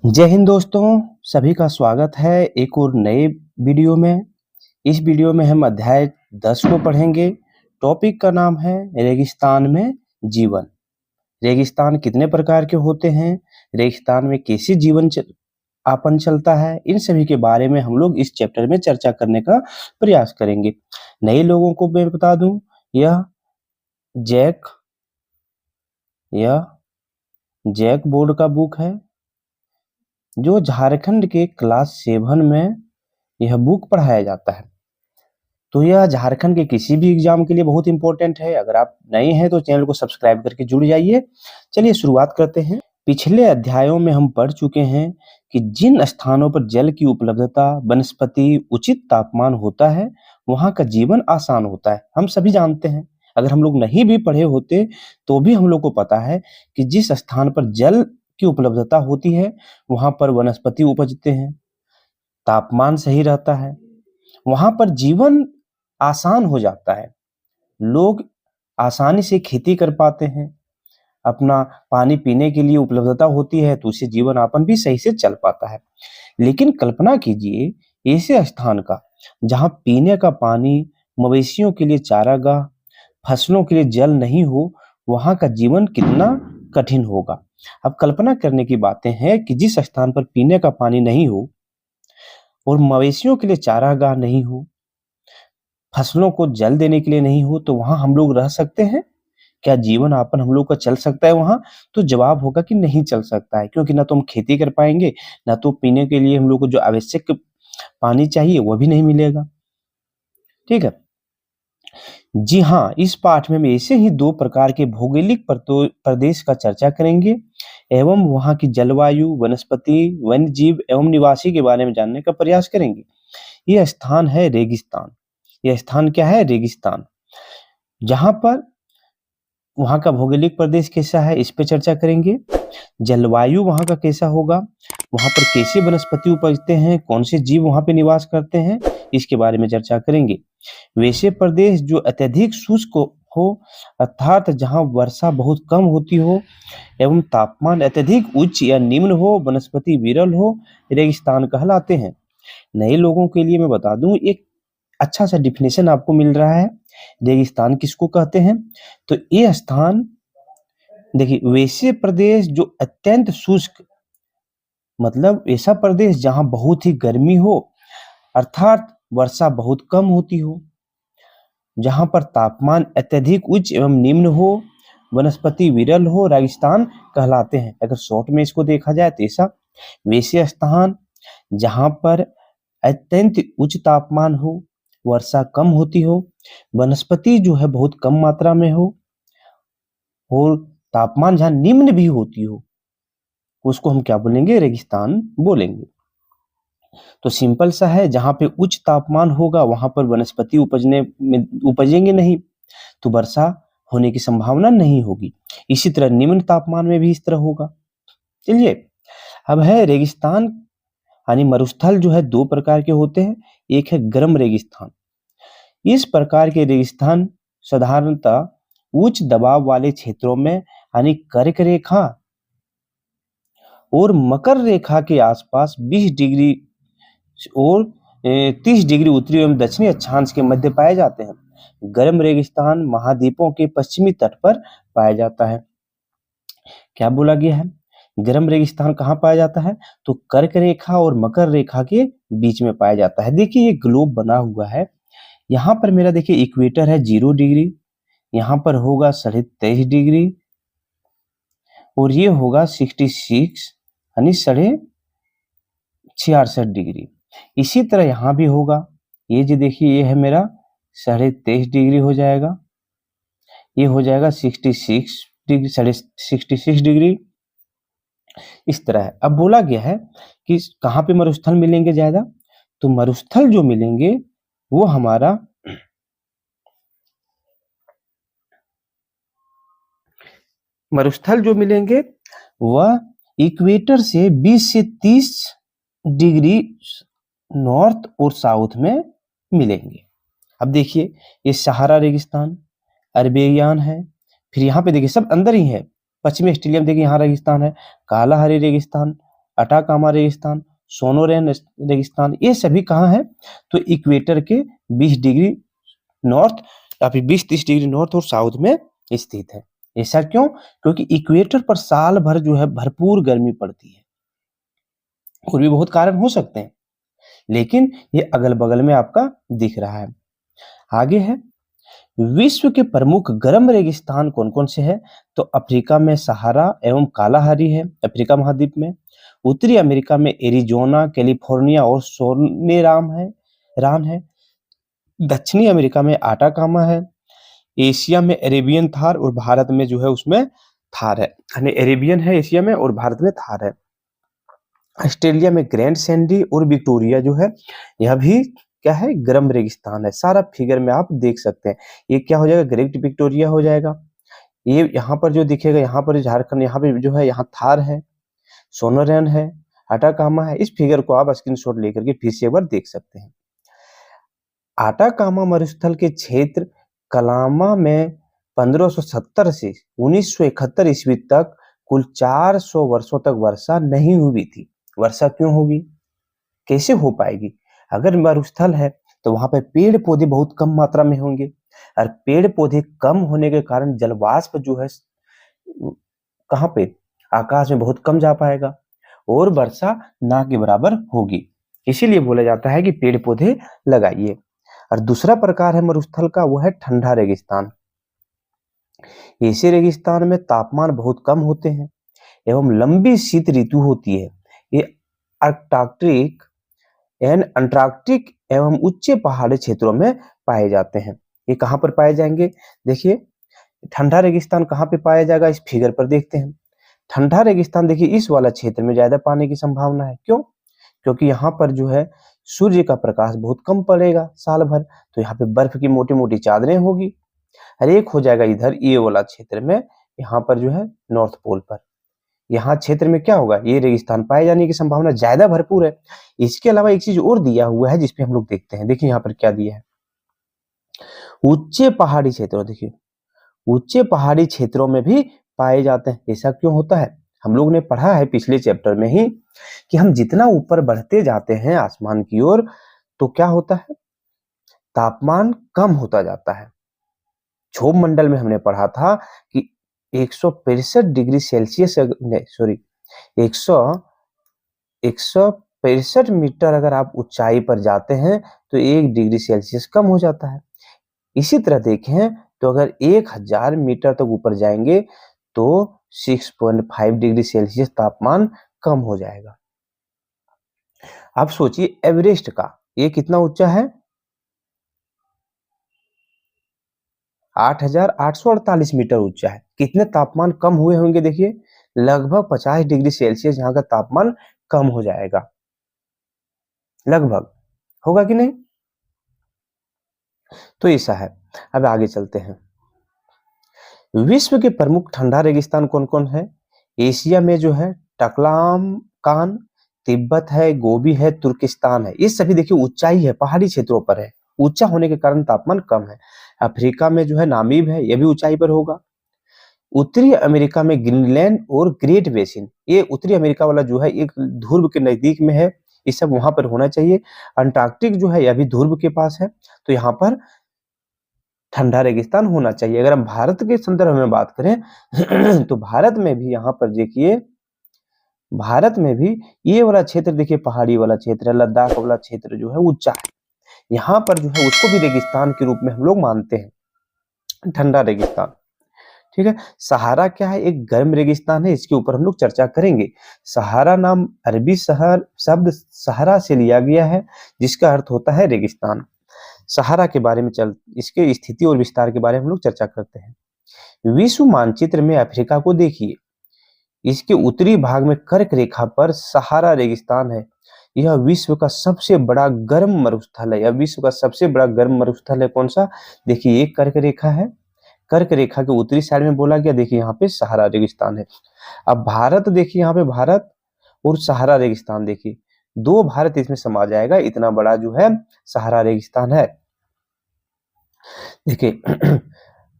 जय हिंद दोस्तों, सभी का स्वागत है एक और नए वीडियो में। इस वीडियो में हम अध्याय 10 को पढ़ेंगे। टॉपिक का नाम है रेगिस्तान में जीवन। रेगिस्तान कितने प्रकार के होते हैं, रेगिस्तान में कैसे आपन चलता है, इन सभी के बारे में हम लोग इस चैप्टर में चर्चा करने का प्रयास करेंगे। नए लोगों को मैं बता दूं, यह जैक यह जैक बोर्ड का बुक है, जो झारखंड के क्लास 7 में यह बुक पढ़ाया जाता है। तो यह झारखंड के किसी भी एग्जाम के लिए बहुत इंपॉर्टेंट है। अगर आप नए हैं तो चैनल को सब्सक्राइब करके जुड़ जाइए। चलिए शुरुआत करते हैं। पिछले अध्यायों में हम पढ़ चुके हैं कि जिन स्थानों पर जल की उपलब्धता, वनस्पति, उचित तापमान होता है, वहां का जीवन आसान होता है। हम सभी जानते हैं, अगर हम लोग नहीं भी पढ़े होते तो भी हम लोग को पता है कि जिस स्थान पर जल की उपलब्धता होती है, वहां पर वनस्पति उपजते हैं, तापमान सही रहता है, वहां पर जीवन आसान हो जाता है। लोग आसानी से खेती कर पाते हैं, अपना पानी पीने के लिए उपलब्धता होती है, तो उससे जीवन यापन भी सही से चल पाता है। लेकिन कल्पना कीजिए ऐसे स्थान का जहां पीने का पानी, मवेशियों के लिए चारागाह, फसलों के लिए जल नहीं हो, वहां का जीवन कितना कठिन होगा। अब कल्पना करने की बातें हैं कि जिस स्थान पर पीने का पानी नहीं हो और मवेशियों के लिए चारागाह नहीं हो, फसलों को जल देने के लिए नहीं हो, तो वहां हम लोग रह सकते हैं? क्या जीवन यापन हम लोग का चल सकता है वहां? तो जवाब होगा कि नहीं चल सकता है, क्योंकि ना तो हम खेती कर पाएंगे, ना तो पीने के लिए हम लोग को जो आवश्यक पानी चाहिए वो भी नहीं मिलेगा। ठीक है। जी हाँ, इस पाठ में हम ऐसे ही 2 प्रकार के भौगोलिक प्रदेश का चर्चा करेंगे एवं वहां की जलवायु, वनस्पति, वन्य जीव एवं निवासी के बारे में जानने का प्रयास करेंगे। यह स्थान है रेगिस्तान। यह स्थान क्या है? रेगिस्तान। जहां पर वहाँ का भौगोलिक प्रदेश कैसा है, इस पे चर्चा करेंगे। जलवायु वहाँ का कैसा होगा, वहाँ पर कैसे वनस्पति उपजते हैं, कौन से जीव वहाँ पे निवास करते हैं, इसके बारे में चर्चा करेंगे। वैसे प्रदेश जो अत्यधिक शुष्क हो, अर्थात जहाँ वर्षा बहुत कम होती हो एवं तापमान अत्यधिक उच्च या निम्न हो, वनस्पति विरल हो, रेगिस्तान कहलाते हैं। नए लोगों के लिए मैं बता दूं, एक अच्छा सा डिफिनेशन आपको मिल रहा है। रेगिस्तान किसको कहते हैं? तो ये स्थान, देखिए, वैसे प्रदेश जो अत्यंत शुष्क, मतलब ऐसा प्रदेश जहां बहुत ही गर्मी हो, अर्थात वर्षा बहुत कम होती हो, जहां पर तापमान अत्यधिक उच्च एवं निम्न हो, वनस्पति विरल हो, रेगिस्तान कहलाते हैं। अगर शॉर्ट में इसको देखा जाए तो ऐसा। वैसे स्थान जहां पर अत्यंत उच्च तापमान हो, वर्षा कम होती हो, वनस्पति जो है बहुत कम मात्रा में हो, और तापमान जहाँ निम्न भी होती हो, उसको हम क्या बोलेंगे? रेगिस्तान बोलेंगे। तो सिंपल सा है, जहाँ पे उच्च तापमान होगा वहां पर वनस्पति उपजेंगे नहीं, तो वर्षा होने की संभावना नहीं होगी। इसी तरह निम्न तापमान में भी इस तरह होगा। चलिए, अब है रेगिस्तान यानी मरुस्थल जो है 2 प्रकार के होते हैं। एक है गर्म रेगिस्तान। इस प्रकार के रेगिस्तान साधारणतः उच्च दबाव वाले क्षेत्रों में यानी कर्क रेखा और मकर रेखा के आसपास 20 डिग्री और 30 डिग्री उत्तरी एवं दक्षिणी अक्षांश के मध्य पाए जाते हैं। गर्म रेगिस्तान महाद्वीपों के पश्चिमी तट पर पाया जाता है। क्या बोला गया है? गर्म रेगिस्तान कहाँ पाया जाता है? तो कर्क रेखा और मकर रेखा के बीच में पाया जाता है। देखिए, ये ग्लोब बना हुआ है। यहाँ पर मेरा देखिए इक्वेटर है 0 डिग्री, यहाँ पर होगा 23.5 डिग्री, और ये होगा 66 यानी 66.5 डिग्री। इसी तरह यहाँ भी होगा। ये जो देखिए, ये है मेरा 23.5 डिग्री हो जाएगा, ये हो जाएगा 66 डिग्री, 66 डिग्री। इस तरह है। अब बोला गया है कि कहाँ पे मरुस्थल मिलेंगे ज्यादा, तो मरुस्थल जो मिलेंगे वो हमारा मरुस्थल जो मिलेंगे वह इक्वेटर से 20 से 30 डिग्री नॉर्थ और साउथ में मिलेंगे। अब देखिए, ये सहारा रेगिस्तान, अरबेरियान है, फिर यहाँ पे देखिए सब अंदर ही है। पश्चिमी ऑस्ट्रेलिया में देखिए यहाँ रेगिस्तान है, कालाहारी रेगिस्तान, अटाकामा रेगिस्तान, सोनोरेन रेगिस्तान, ये सभी कहाँ है? तो इक्वेटर के 20 डिग्री नॉर्थ या फिर 20-30 डिग्री नॉर्थ और साउथ में स्थित है। ऐसा क्यों? क्योंकि इक्वेटर पर साल भर जो है भरपूर गर्मी पड़ती है। और भी बहुत कारण हो सकते हैं, लेकिन ये अगल बगल में आपका दिख रहा है। आगे है, विश्व के प्रमुख गर्म रेगिस्तान कौन कौन से हैं? तो अफ्रीका में सहारा एवं कालाहारी है, अफ्रीका महाद्वीप में। उत्तरी अमेरिका में एरिजोना, कैलिफोर्निया और सोनेराम है, रान है। दक्षिणी अमेरिका में आटाकामा है। एशिया में अरेबियन थार और भारत में जो है उसमें थार है, यानी अरेबियन है एशिया में और भारत में थार है। ऑस्ट्रेलिया में ग्रैंड सैंडी और विक्टोरिया जो है यह भी क्या है? गर्म रेगिस्तान है। सारा फिगर में आप देख सकते हैं। ये क्या हो जाएगा? ग्रेट विक्टोरिया हो जाएगा। ये यहाँ पर जो दिखेगा, यहाँ पर झारखंड, यहाँ पे जो है यहाँ थार है, सोनोरेन है, अटाकामा है। इस फिगर को आप स्क्रीनशॉट लेकर के फिर से एक बार देख सकते हैं। आटाकामा मरुस्थल के क्षेत्र कलामा में 1570 से 1971 ईस्वी तक कुल 400 वर्षों तक वर्षा नहीं हुई थी। वर्षा क्यों होगी? कैसे हो पाएगी? अगर मरुस्थल है तो वहां पर पेड़ पौधे बहुत कम मात्रा में होंगे, और पेड़ पौधे कम होने के कारण जलवाष्प जो है कहाँ पे? आकाश में बहुत कम जा पाएगा और वर्षा ना के बराबर होगी। इसीलिए बोला जाता है कि पेड़ पौधे लगाइए। और दूसरा प्रकार है मरुस्थल का, वो है ठंडा रेगिस्तान। ऐसे रेगिस्तान में तापमान बहुत कम होते हैं एवं लंबी शीत ऋतु होती है। ये अंटार्कटिक अंटार्कटिक एवं उच्च पहाड़ी क्षेत्रों में पाए जाते हैं। ये कहाँ पर पाए जाएंगे? देखिए, ठंडा रेगिस्तान कहाँ पे पाया जाएगा? इस फिगर पर देखते हैं। ठंडा रेगिस्तान देखिए इस वाला क्षेत्र में ज्यादा पाने की संभावना है। क्यों? क्योंकि यहाँ पर जो है सूर्य का प्रकाश बहुत कम पड़ेगा साल भर, तो यहाँ पे बर्फ की मोटी मोटी चादरें होगी। हर एक हो जाएगा इधर ये वाला क्षेत्र में, यहाँ पर जो है नॉर्थ पोल पर। यहाँ क्षेत्र में क्या होगा? ये रेगिस्तान पाए जाने की संभावना ज्यादा भरपूर है। इसके अलावा एक चीज और दिया हुआ है जिसपे हम लोग देखते हैं। देखिए यहाँ पर क्या दिया है, उच्च पहाड़ी क्षेत्रों। देखिए उच्च पहाड़ी क्षेत्रों में भी पाए जाते हैं। ऐसा क्यों होता है? हम लोग ने पढ़ा है पिछले चैप्टर में ही कि हम जितना ऊपर बढ़ते जाते हैं आसमान की ओर, तो क्या होता है? तापमान कम होता जाता है। क्षोभ मंडल में हमने पढ़ा था कि 165 डिग्री सेल्सियस, सॉरी 165 मीटर अगर आप ऊंचाई पर जाते हैं तो 1 डिग्री सेल्सियस कम हो जाता है। इसी तरह देखें तो अगर 1000 मीटर तक ऊपर जाएंगे तो 6.5 डिग्री सेल्सियस तापमान कम हो जाएगा। आप सोचिए एवरेस्ट का ये कितना ऊंचा है? 8,848 मीटर ऊंचा है। कितने तापमान कम हुए होंगे? देखिए लगभग 50 डिग्री सेल्सियस यहाँ का तापमान कम हो जाएगा। लगभग होगा कि नहीं? तो ऐसा है। अब आगे चलते हैं। विश्व के प्रमुख ठंडा रेगिस्तान कौन कौन है? एशिया में जो है टकलामकान, तिब्बत है, गोबी है, तुर्किस्तान है। ये सभी देखिए ऊंचाई है, पहाड़ी क्षेत्रों पर है। ऊंचा होने के कारण तापमान कम है। अफ्रीका में जो है नामीब है, यह भी ऊंचाई पर होगा। उत्तरी अमेरिका में ग्रीनलैंड और ग्रेट बेसिन, ये उत्तरी अमेरिका वाला जो है एक ध्रुव के नजदीक में है, ये सब वहां पर होना चाहिए। अंटार्कटिक जो है यह भी ध्रुव के पास है, तो यहाँ पर ठंडा रेगिस्तान होना चाहिए। अगर हम भारत के संदर्भ में बात करें तो भारत में भी यहाँ पर देखिए, भारत में भी ये वाला क्षेत्र देखिए पहाड़ी वाला क्षेत्र है, लद्दाख वाला क्षेत्र जो है ऊंचा है। यहाँ पर जो है उसको भी रेगिस्तान के रूप में हम लोग मानते हैं, ठंडा रेगिस्तान। ठीक है। सहारा क्या है? एक गर्म रेगिस्तान है, इसके ऊपर हम लोग चर्चा करेंगे। सहारा नाम अरबी शहर शब्द सहारा से लिया गया है, जिसका अर्थ होता है रेगिस्तान। सहारा के बारे में इसके स्थिति और विस्तार के बारे में हम लोग चर्चा करते हैं। विश्व मानचित्र में अफ्रीका को देखिए, इसके उत्तरी भाग में कर्क रेखा पर सहारा रेगिस्तान है। यह विश्व का सबसे बड़ा गर्म मरुस्थल है। यह विश्व का सबसे बड़ा गर्म मरुस्थल है। कौन सा? देखिए एक कर्क रेखा है, कर्क रेखा के उत्तरी साइड में बोला गया, देखिए यहाँ पे सहारा रेगिस्तान है। अब भारत देखिए, यहाँ पे भारत और सहारा रेगिस्तान देखिए, दो भारत इसमें समा जाएगा, इतना बड़ा जो है सहारा रेगिस्तान है। देखिए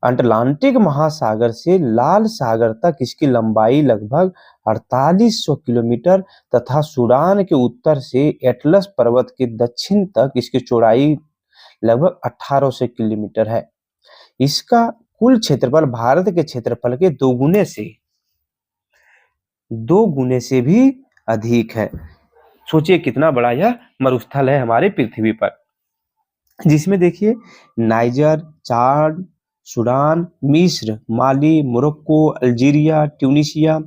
अटलांटिक महासागर से लाल सागर तक इसकी लंबाई लगभग 4800 किलोमीटर तथा सूडान के उत्तर से एटलस पर्वत के दक्षिण तक इसकी चौड़ाई लगभग 1800 किलोमीटर है। इसका कुल क्षेत्रफल भारत के क्षेत्रफल के दो गुने से भी अधिक है। सोचिए कितना बड़ा यह मरुस्थल है हमारे पृथ्वी पर, जिसमें देखिए नाइजर, चाड, सूडान, मिस्र, माली, मोरक्को, अल्जीरिया, ट्यूनिसिया,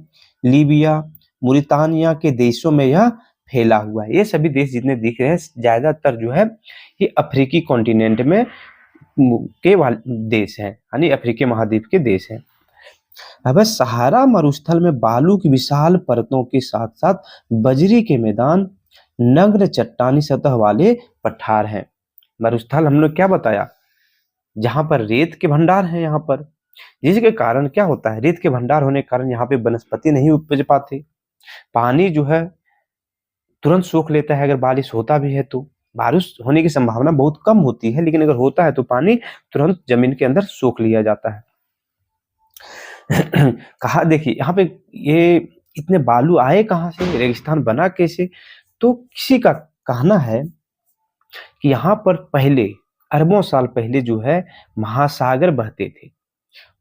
लीबिया, मुरितानिया के देशों में यह फैला हुआ है। ये सभी देश जितने दिख रहे हैं ज्यादातर जो है ये अफ्रीकी कॉन्टिनेंट में के देश हैं, यानी अफ्रीकी महाद्वीप के देश हैं। अब सहारा मरुस्थल में बालू की विशाल परतों के साथ साथ बजरी के मैदान, नग्न चट्टानी सतह वाले पठार हैं। मरुस्थल हम लोग क्या बताया, जहां पर रेत के भंडार हैं यहाँ पर, जिसके कारण क्या होता है, रेत के भंडार होने के कारण यहाँ पे वनस्पति नहीं उपज पाते, पानी जो है तुरंत सोख लेता है, अगर बारिश होता भी है तो बारिश होने की संभावना बहुत कम होती है, लेकिन अगर होता है तो पानी तुरंत जमीन के अंदर सोख लिया जाता है। कहा देखिए यहाँ पे ये इतने बालू आए कहाँ से, रेगिस्तान बना कैसे, तो किसी का कहना है कि यहाँ पर पहले अरबों साल पहले जो है महासागर बहते थे।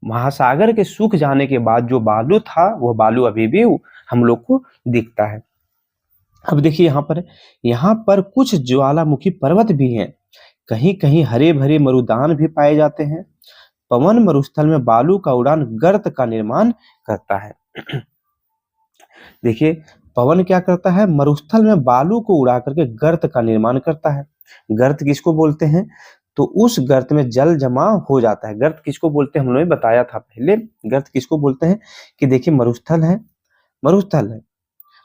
महासागर के सूख जाने के बाद जो बालू था वह बालू अभी भी हम लोग को दिखता है। अब देखिए यहाँ पर कुछ ज्वालामुखी पर्वत भी हैं, कहीं कहीं हरे भरे मरुदान भी पाए जाते हैं। पवन मरुस्थल में बालू का उड़ान गर्त का निर्माण करता है। देखिए पवन क्या करता है, मरुस्थल में बालू को उड़ा करके गर्त का निर्माण करता है। गर्त किसको बोलते हैं, तो उस गर्त में जल जमा हो जाता है। गर्त किसको बोलते हैं, हम लोगों ने बताया था पहले, गर्त किसको बोलते हैं कि देखिए मरुस्थल है,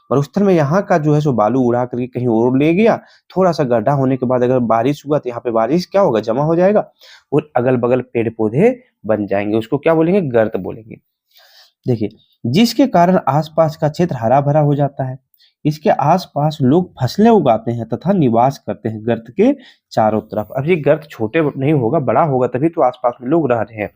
मरुस्थल में यहाँ का जो है सो बालू उड़ा करके कहीं और ले गया, थोड़ा सा गड्ढा होने के बाद अगर बारिश हुआ तो यहाँ पे बारिश क्या होगा, जमा हो जाएगा और अगल बगल पेड़ पौधे बन जाएंगे, उसको क्या बोलेंगे, गर्त बोलेंगे। देखिए जिसके कारण आसपास का क्षेत्र हरा भरा हो जाता है। इसके आसपास लोग फसलें उगाते हैं तथा निवास करते हैं गर्त के चारों तरफ। अब ये गर्त छोटे नहीं होगा, बड़ा होगा तभी तो आसपास में लोग रह रहे हैं।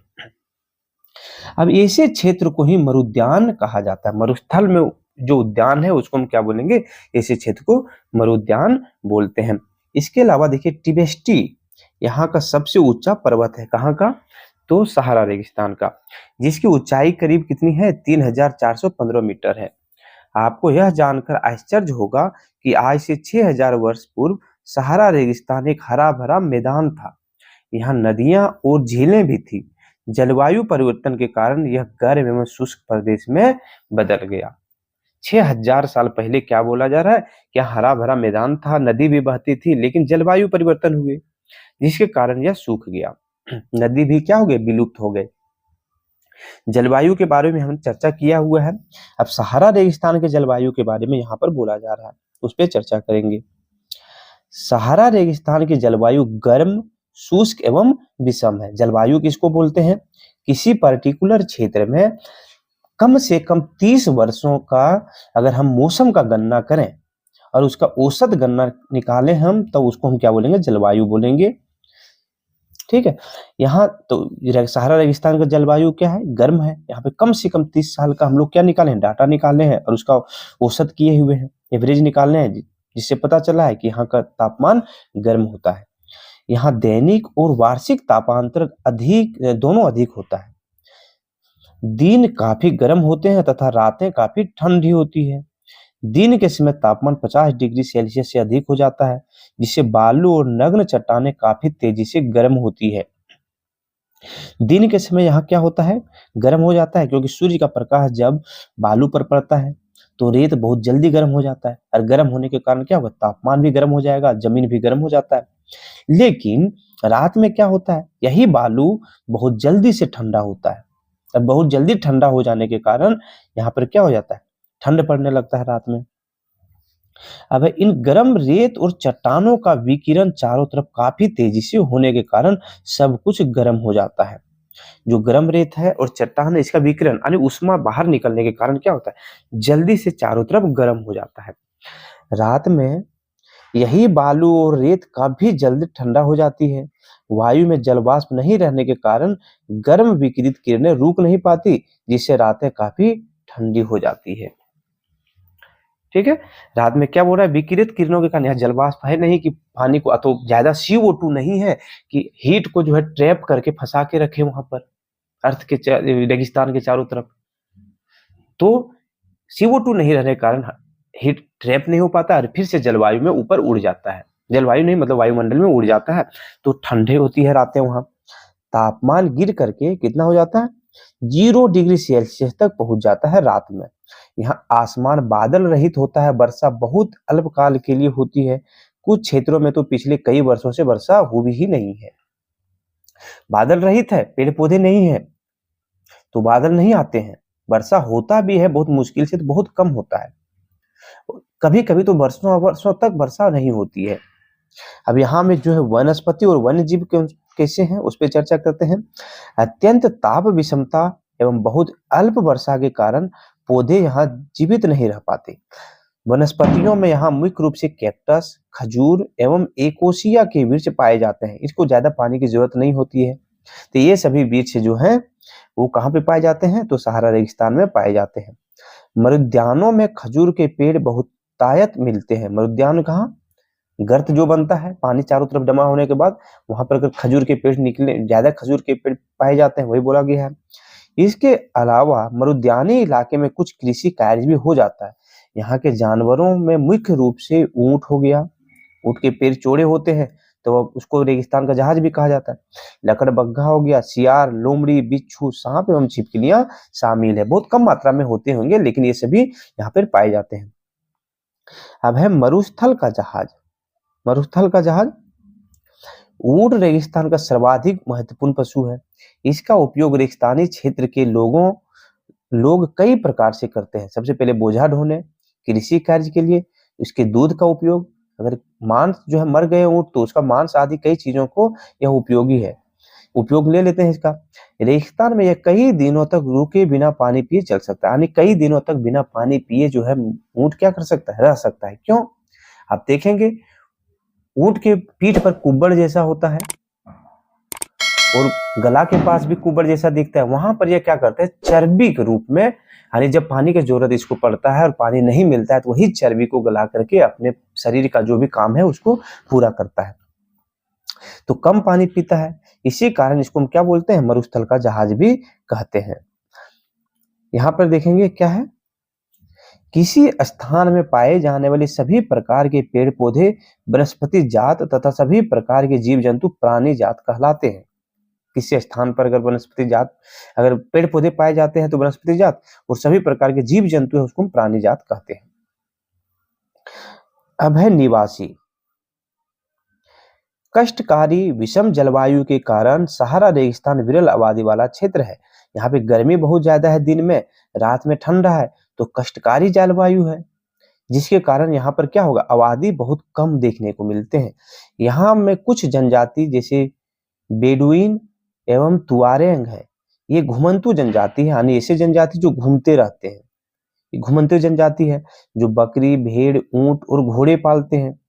अब ऐसे क्षेत्र को ही मरुद्यान कहा जाता है। मरुस्थल में जो उद्यान है उसको हम क्या बोलेंगे, ऐसे क्षेत्र को मरुद्यान बोलते हैं। इसके अलावा देखिए टिबेस्टी यहाँ का सबसे ऊंचा पर्वत है, कहाँ का, तो सहारा रेगिस्तान का, जिसकी ऊंचाई करीब कितनी है, 3415 मीटर है। आपको यह जानकर आश्चर्य होगा कि आज से 6000 वर्ष पूर्व सहारा रेगिस्तान एक हरा भरा मैदान था। यहाँ नदियां और झीलें भी थी। जलवायु परिवर्तन के कारण यह गर्म एवं शुष्क प्रदेश में बदल गया। 6000 साल पहले क्या बोला जा रहा है, क्या हरा भरा मैदान था, नदी भी बहती थी, लेकिन जलवायु परिवर्तन हुए जिसके कारण यह सूख गया। नदी भी क्या हो गए, विलुप्त हो गए। जलवायु के बारे में हम चर्चा किया हुआ है। अब सहारा रेगिस्तान के जलवायु के बारे में यहाँ पर बोला जा रहा है, उस पर चर्चा करेंगे। सहारा रेगिस्तान की जलवायु गर्म, शुष्क एवं विषम है। जलवायु किसको बोलते हैं, किसी पर्टिकुलर क्षेत्र में कम से कम 30 वर्षों का अगर हम मौसम का गणना करें और उसका औसत गणना निकालें हम, तो उसको हम क्या बोलेंगे, जलवायु बोलेंगे। ठीक है, यहाँ तो सहारा रेगिस्तान का जलवायु क्या है, गर्म है। यहाँ पे कम से कम 30 साल का हम लोग क्या निकाले हैं, डाटा निकाले हैं और उसका औसत किए हुए हैं, एवरेज निकालने हैं, जिससे पता चला है कि यहाँ का तापमान गर्म होता है। यहाँ दैनिक और वार्षिक तापांतर दोनों अधिक होता है। दिन काफी गर्म होते हैं तथा रातें काफी ठंडी होती है। दिन के समय तापमान 50 डिग्री सेल्सियस से अधिक हो जाता है, जिससे बालू और नग्न चट्टानें काफी तेजी से गर्म होती है। दिन के समय यहाँ क्या होता है, गर्म हो जाता है, क्योंकि सूर्य का प्रकाश जब बालू पर पड़ता है तो रेत बहुत जल्दी गर्म हो जाता है, और गर्म होने के कारण क्या होगा, तापमान भी गर्म हो जाएगा, जमीन भी गर्म हो जाता है। लेकिन रात में क्या होता है, यही बालू बहुत जल्दी से ठंडा होता है। अब बहुत जल्दी ठंडा हो जाने के कारण यहाँ पर क्या हो जाता है, ठंड पड़ने लगता है रात में। अब इन गर्म रेत और चट्टानों का विकिरण चारों तरफ काफी तेजी से होने के कारण सब कुछ गर्म हो जाता है। जो गर्म रेत है और चट्टान है, इसका विकिरण यानी उष्मा बाहर निकलने के कारण क्या होता है, जल्दी से चारों तरफ गर्म हो जाता है। रात में यही बालू और रेत काफी जल्दी ठंडा हो जाती है। वायु में जल वाष्प नहीं रहने के कारण गर्म विकिरित किरणें रुक नहीं पाती, जिससे रातें काफी ठंडी हो जाती है। ठीक है, रात में क्या बोल रहा है, विकिरित किरणों के कारण, यहाँ जल वाष्प है नहीं कि पानी को, तो ज्यादा CO2 नहीं है कि हीट को जो है ट्रैप करके फंसा के रखे वहां पर अर्थ के रेगिस्तान के चारों तरफ। तो CO2 नहीं रहने के कारण हीट ट्रैप नहीं हो पाता और फिर से जलवायु में ऊपर उड़ जाता है, जलवायु नहीं मतलब वायुमंडल में उड़ जाता है, तो ठंडे होती है रातें। वहां तापमान गिर करके कितना हो जाता है, 0 डिग्री सेल्सियस तक पहुंच जाता है रात में। यहाँ आसमान बादल रहित होता है, वर्षा बहुत अल्पकाल के लिए होती है, कुछ क्षेत्रों में तो पिछले कई वर्षों से वर्षा हुई ही नहीं है। बादल रहित है, पेड़ पौधे नहीं है तो बादल नहीं आते हैं, वर्षा होता भी है बहुत मुश्किल से, तो बहुत कम होता है, कभी कभी तो वर्षों वर्षों तक वर्षा नहीं होती है। अब यहाँ में जो है वनस्पति और वन्य जीव कैसे हैं उस पर चर्चा करते हैं। अत्यंत ताप विषमता एवं बहुत अल्प वर्षा के कारण पौधे यहाँ जीवित नहीं रह पाते। वनस्पतियों में यहाँ मुख्य रूप से कैक्टस, खजूर एवं एकोसिया के वृक्ष पाए जाते हैं, इसको ज्यादा पानी की जरूरत नहीं होती है। तो ये सभी वृक्ष जो है वो कहाँ पे पाए जाते हैं, तो सहारा रेगिस्तान में पाए जाते हैं। मरुद्यानों में खजूर के पेड़ बहुतायत मिलते हैं। मरुद्यान कहाँ, गर्त जो बनता है पानी चारों तरफ जमा होने के बाद, वहां पर अगर खजूर के पेड़ निकले, ज्यादा खजूर के पेड़ पाए जाते हैं, वही बोला गया है। इसके अलावा मरुद्यानी इलाके में कुछ कृषि कार्य भी हो जाता है। यहाँ के जानवरों में मुख्य रूप से ऊंट हो गया, ऊंट के पैर चौड़े होते हैं तो उसको रेगिस्तान का जहाज भी कहा जाता है। लकड़बग्घा हो गया, सियार, लोमड़ी, बिच्छू, सांप एवं छिपकलियां शामिल है। बहुत कम मात्रा में होते होंगे लेकिन ये सभी यहाँ पर पाए जाते हैं। अब है मरुस्थल का जहाज। मरुस्थल का जहाज, ऊंट रेगिस्तान का सर्वाधिक महत्वपूर्ण पशु है। इसका उपयोग रेगिस्तानी क्षेत्र के लोग कई प्रकार से करते हैं। सबसे पहले बोझा ढोने, कृषि कार्य के लिए, इसके दूध का उपयोग, अगर मांस जो है मर गए ऊंट तो उसका मांस आदि कई चीजों को यह उपयोगी है, उपयोग ले लेते हैं इसका। रेगिस्तान में यह कई दिनों तक रुके बिना पानी पिए चल सकता है, यानी कई दिनों तक बिना पानी पिए जो है ऊंट क्या कर सकता है, रह सकता है। क्यों, आप देखेंगे ऊंट के पीठ पर कुब्बड़ जैसा होता है और गला के पास भी कुब्बड़ जैसा दिखता है। वहां पर यह क्या करता है, चर्बी के रूप में, यानी जब पानी की जरूरत इसको पड़ता है और पानी नहीं मिलता है तो वही चर्बी को गला करके अपने शरीर का जो भी काम है उसको पूरा करता है, तो कम पानी पीता है। इसी कारण इसको हम क्या बोलते हैं, मरुस्थल का जहाज भी कहते हैं। यहाँ पर देखेंगे क्या है, किसी स्थान में पाए जाने वाले सभी प्रकार के पेड़ पौधे वनस्पति जात तथा सभी प्रकार के जीव जंतु प्राणी जात कहलाते हैं। किसी स्थान पर अगर वनस्पति जात, अगर पेड़ पौधे पाए जाते हैं तो वनस्पति जात, और सभी प्रकार के जीव जंतु है उसको हम प्राणी जात कहते हैं। अब है निवासी। कष्टकारी विषम जलवायु के कारण सहारा रेगिस्तान विरल आबादी वाला क्षेत्र है। यहाँ पे गर्मी बहुत ज्यादा है दिन में, रात में ठंडा है, तो कष्टकारी जलवायु है, जिसके कारण यहाँ पर क्या होगा, आबादी बहुत कम देखने को मिलते हैं। यहाँ में कुछ जनजाति जैसे बेडुइन एवं तुआरेंग है, ये घुमंतु जनजाति है, यानी ऐसे जनजाति जो घूमते रहते हैं, ये घुमंतु जनजाति है जो बकरी, भेड़, ऊंट और घोड़े पालते हैं।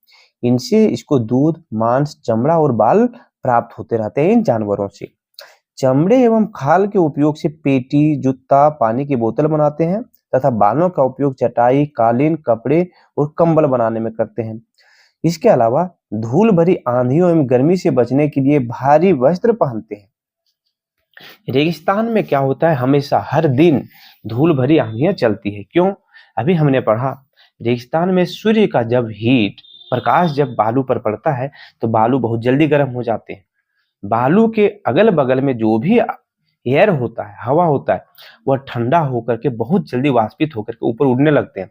इनसे इसको दूध, मांस, चमड़ा और बाल प्राप्त होते रहते हैं इन जानवरों से। चमड़े एवं खाल के उपयोग से पेटी, जूता, पानी की बोतल बनाते हैं तथा बालों का उपयोग चटाई, कालीन, कपड़े और कंबल बनाने में करते हैं। इसके अलावा धूल भरी आंधियों एवं गर्मी से बचने के लिए भारी वस्त्र पहनते हैं। रेगिस्तान में क्या होता है, हमेशा हर दिन धूल भरी आंधियां चलती है। क्यों, अभी हमने पढ़ा रेगिस्तान में सूर्य का जब हीट प्रकाश जब बालू पर पड़ता है तो बालू बहुत जल्दी गर्म हो जाते हैं। बालू के अगल बगल में जो भी एयर होता है, हवा होता है, वह ठंडा होकर के बहुत जल्दी वाष्पित होकर के ऊपर उड़ने लगते हैं,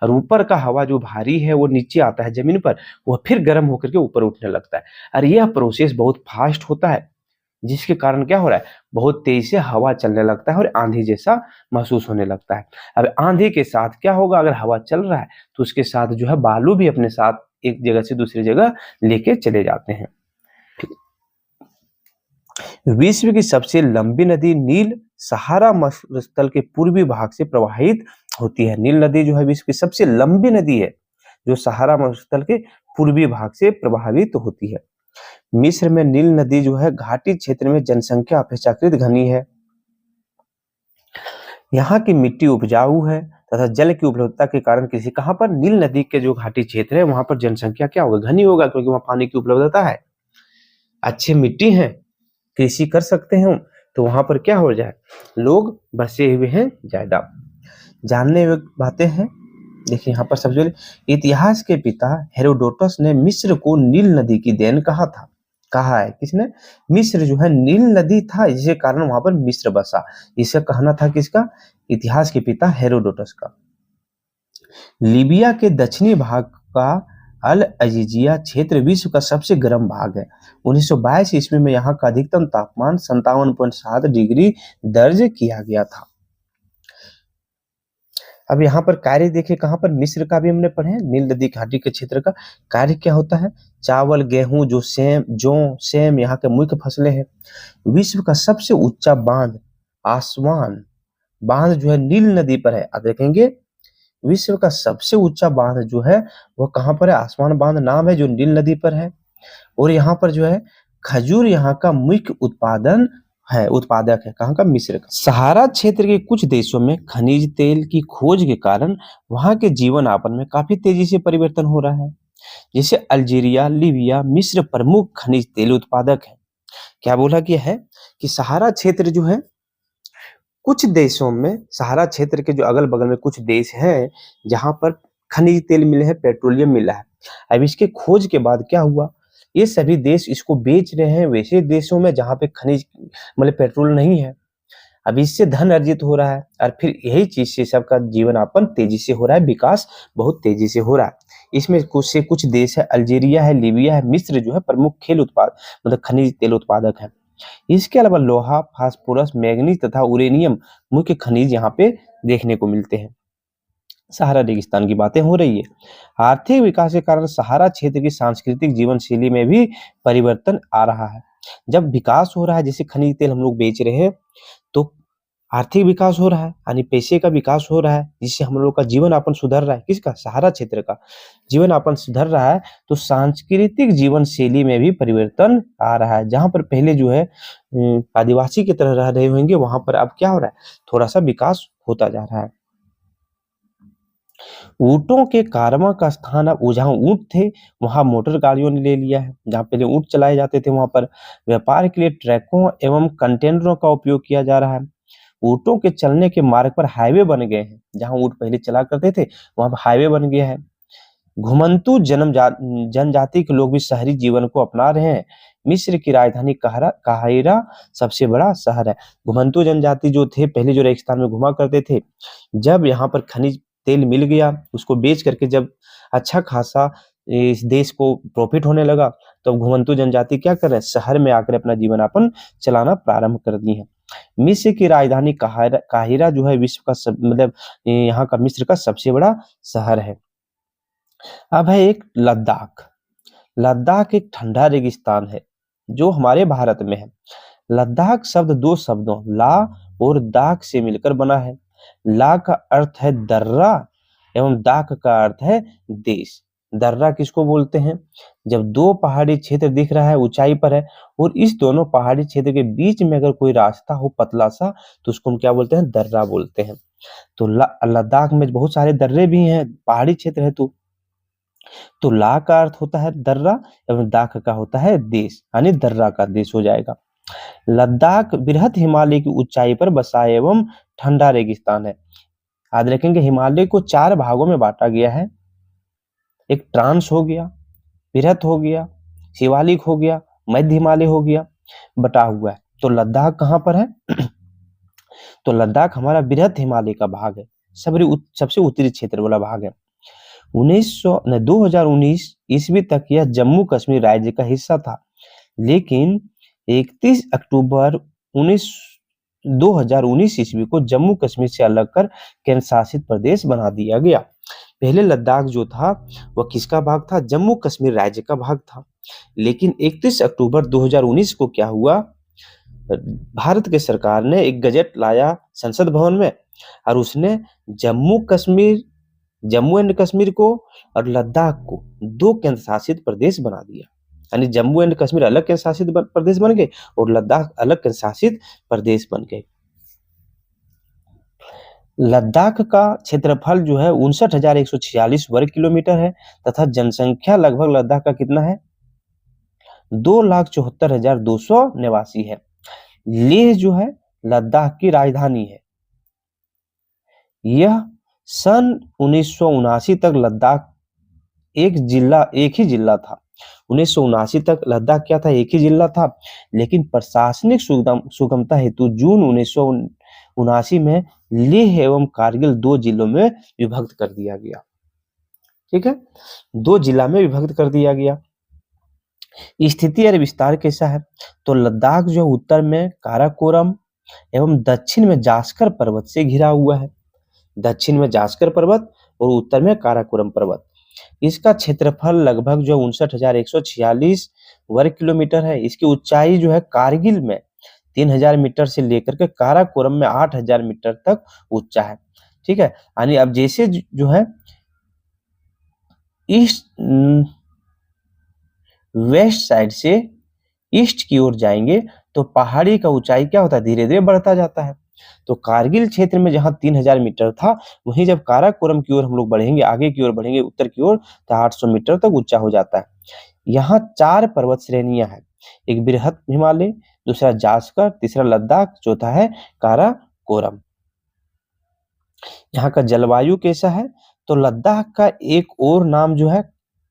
और ऊपर का हवा जो भारी है वो नीचे आता है जमीन पर, वह फिर गर्म होकर के ऊपर उठने लगता है। और यह प्रोसेस बहुत फास्ट होता है, जिसके कारण क्या हो रहा है, बहुत तेज से हवा चलने लगता है और आंधी जैसा महसूस होने लगता है। अब आंधी के साथ क्या होगा, अगर हवा चल रहा है तो उसके साथ जो है बालू भी अपने साथ एक जगह से दूसरी जगह लेके चले जाते हैं। विश्व की सबसे लंबी नदी नील सहारा मरुस्थल के पूर्वी भाग से प्रवाहित होती है। नील नदी जो है विश्व की सबसे लंबी नदी है जो सहारा मरुस्थल के पूर्वी भाग से प्रभावित होती है। मिस्र में नील नदी जो है घाटी क्षेत्र में जनसंख्या अपेक्षाकृत घनी है। यहाँ की मिट्टी उपजाऊ है तथा जल की उपलब्धता के कारण कृषि, कहाँ पर? नील नदी के जो घाटी क्षेत्र है वहां पर जनसंख्या क्या होगा? घनी होगा, क्योंकि वहां पानी की उपलब्धता है, अच्छी मिट्टी है, कृषि कर सकते हैं हम, तो वहां पर क्या हो जाए? लोग बसे हुए हैं ज्यादा। जानने योग्य बातें हैं, देखिए यहाँ पर सबसे पहले इतिहास के पिता हेरोडोटस ने मिस्र को नील नदी की देन कहा था। कहा है किसने? मिस्र जो है नील नदी था, जिसके कारण वहां पर मिस्र बसा। इसका कहना था किसका? इतिहास के पिता हेरोडोटस का। लीबिया के दक्षिणी भाग का अल अजीजिया क्षेत्र विश्व का सबसे गर्म भाग है। 1922 ईस्वी में यहाँ का अधिकतम तापमान 57.7 डिग्री दर्ज किया गया था। अब यहाँ पर कार्य देखिए, कहाँ पर? मिस्र का भी हमने पढ़े, नील नदी घाटी के क्षेत्र का कार्य क्या होता है? चावल, गेहूं, सेम यहाँ के मुख्य फसलें हैं। विश्व का सबसे ऊंचा बांध आसवान बांध जो है नील नदी पर है। आप देखेंगे विश्व का सबसे ऊंचा बांध जो है वो कहाँ पर है? आसवान बांध नाम है, जो नील नदी पर है। और यहाँ पर जो है खजूर यहाँ का मुख्य उत्पादक है। कहाँ का? मिस्र का। सहारा क्षेत्र के कुछ देशों में खनिज तेल की खोज के कारण वहां के जीवन यापन में काफी तेजी से परिवर्तन हो रहा है। जैसे अल्जीरिया, लीबिया, मिस्र प्रमुख खनिज तेल उत्पादक है। क्या बोला गया है कि सहारा क्षेत्र जो है, कुछ देशों में, सहारा क्षेत्र के जो अगल बगल में कुछ देश हैं जहां पर खनिज तेल मिले हैं, पेट्रोलियम मिला है। अब इसके खोज के बाद क्या हुआ? ये सभी देश इसको बेच रहे हैं वैसे देशों में जहां पे खनिज मतलब पेट्रोल नहीं है। अब इससे धन अर्जित हो रहा है और फिर यही चीज से सबका जीवन यापन तेजी से हो रहा है, विकास बहुत तेजी से हो रहा है। इसमें कुछ देश है, अल्जीरिया है, लीबिया है, मिस्र जो है प्रमुख मतलब खनिज तेल उत्पादक है। इसके अलावा लोहा, फास्फोरस, मैग्नीज तथा यूरेनियम मुख्य खनिज यहाँ पे देखने को मिलते हैं। सहारा रेगिस्तान की बातें हो रही है। आर्थिक विकास के कारण सहारा क्षेत्र की सांस्कृतिक जीवन शैली में भी परिवर्तन आ रहा है। जब विकास हो रहा है, जैसे खनिज तेल हम लोग बेच रहे हैं, तो आर्थिक विकास हो रहा है, यानी पैसे का विकास हो रहा है, जिससे हम लोग का जीवन यापन सुधर रहा है। किसका? सहारा क्षेत्र का जीवन यापन सुधर रहा है। तो सांस्कृतिक जीवन शैली में भी परिवर्तन आ रहा है। जहां पर पहले जो है आदिवासी की तरह रह रहे होंगे, वहां पर अब क्या हो रहा है? थोड़ा सा विकास होता जा रहा है। ऊंटों के कारवां का स्थान अब जहाँ ऊंट थे वहां मोटर गाड़ियों ने ले लिया है। जहाँ पहले ऊंट चलाए जाते थे वहां पर व्यापार के लिए ट्रकों एवं कंटेनरों का उपयोग किया जा रहा है। ऊंटों के चलने के मार्ग पर हाईवे बन गए हैं। जहाँ ऊंट पहले चला करते थे वहां पर हाईवे बन गया है। घुमंतू जनजाति के लोग भी शहरी जीवन को अपना रहे हैं। मिस्र की राजधानी काहिरा सबसे बड़ा शहर है। घुमंतू जनजाति जो थे पहले, जो रेगिस्तान में घुमा करते थे, जब यहाँ पर खनिज तेल मिल गया, उसको बेच करके जब अच्छा खासा इस देश को प्रॉफिट होने लगा, तो घुमंतू जनजाति क्या कर रहे हैं? शहर में आकर अपना जीवन यापन चलाना प्रारंभ कर दी है। मिस्र की राजधानी काहिरा जो है विश्व का यहाँ का मिस्र का सबसे बड़ा शहर है। अब है एक लद्दाख। लद्दाख एक ठंडा रेगिस्तान है जो हमारे भारत में है। लद्दाख शब्द दो शब्दों ला और दाख से मिलकर बना है। ला का अर्थ है दर्रा एवं दाख का अर्थ है देश। दर्रा किसको बोलते हैं? जब दो पहाड़ी क्षेत्र दिख रहा है, ऊंचाई पर है, और इस दोनों पहाड़ी क्षेत्र के बीच में अगर कोई रास्ता हो पतला सा, तो उसको हम क्या बोलते हैं? दर्रा बोलते हैं। तो लद्दाख में बहुत सारे दर्रे भी हैं, पहाड़ी क्षेत्र है। तो ला का अर्थ होता है दर्रा एवं दाख का होता है देश, यानी दर्रा का देश हो जाएगा। लद्दाख बृहद हिमालय की ऊंचाई पर बसा एवं ठंडा रेगिस्तान है। याद रखेंगे हिमालय को 4 भागों में बांटा गया है। एक ट्रांस हो गया, बृहद हो गया, शिवालिक हो गया, मध्य हिमालय हो गया, बटा हुआ है। तो लद्दाख कहाँ पर है? तो लद्दाख हमारा बृहद हिमालय का भाग है, सबसे उत्तरी क्षेत्र वाला भाग है। 2019 ईस्वी तक यह जम्मू कश्मीर राज्य का हिस्सा था, लेकिन 31 अक्टूबर 2019 ईस्वी को जम्मू कश्मीर से अलग कर केंद्र शासित प्रदेश बना दिया गया। पहले लद्दाख जो था वह किसका भाग था? जम्मू कश्मीर राज्य का भाग था। लेकिन 31 अक्टूबर 2019 को क्या हुआ? भारत के सरकार ने एक गजट लाया संसद भवन में, और उसने जम्मू एंड कश्मीर को और लद्दाख को 2 केंद्र शासित प्रदेश बना दिया। यानी जम्मू एंड कश्मीर अलग केंद्र शासित प्रदेश बन गए और लद्दाख अलग केंद्र शासित प्रदेश बन गए। लद्दाख का क्षेत्रफल जो है 59,146 वर्ग किलोमीटर है तथा जनसंख्या लगभग लद्दाख का कितना है 2,74,200 निवासी है। लेह जो है लद्दाख की राजधानी है। यह सन 1979 तक लद्दाख एक ही जिला था। 1979 तक लद्दाख क्या था, एक ही जिला था, लेकिन प्रशासनिक सुगमता हेतु जून 1979 में लेह एवं कारगिल 2 जिलों में विभक्त कर दिया गया। ठीक है, 2 जिला में विभक्त कर दिया गया। स्थिति और विस्तार कैसा है, तो लद्दाख जो उत्तर में काराकोरम एवं दक्षिण में जास्कर पर्वत से घिरा हुआ है। दक्षिण में जास्कर पर्वत और उत्तर में काराकोरम पर्वत। इसका क्षेत्रफल लगभग जो 59,146 वर्ग किलोमीटर है। इसकी ऊंचाई जो है कारगिल में 3,000 मीटर से लेकर के काराकोरम में 8,000 मीटर तक ऊंचा है। ठीक है, यानी अब जैसे जो है ईस्ट वेस्ट साइड से ईस्ट की ओर जाएंगे तो पहाड़ी का ऊंचाई क्या होता है, धीरे धीरे बढ़ता जाता है। तो कारगिल क्षेत्र में जहां 3,000 मीटर था, वहीं जब काराकोरम की ओर हम लोग बढ़ेंगे, आगे की ओर बढ़ेंगे उत्तर की ओर, तो 800 मीटर तक ऊंचा हो जाता है। यहाँ 4 पर्वत श्रेणियां हैं, एक बृहद हिमालय, दूसरा जास्कर, तीसरा लद्दाख, चौथा है काराकोरम। यहाँ का जलवायु कैसा है, तो लद्दाख का एक और नाम जो है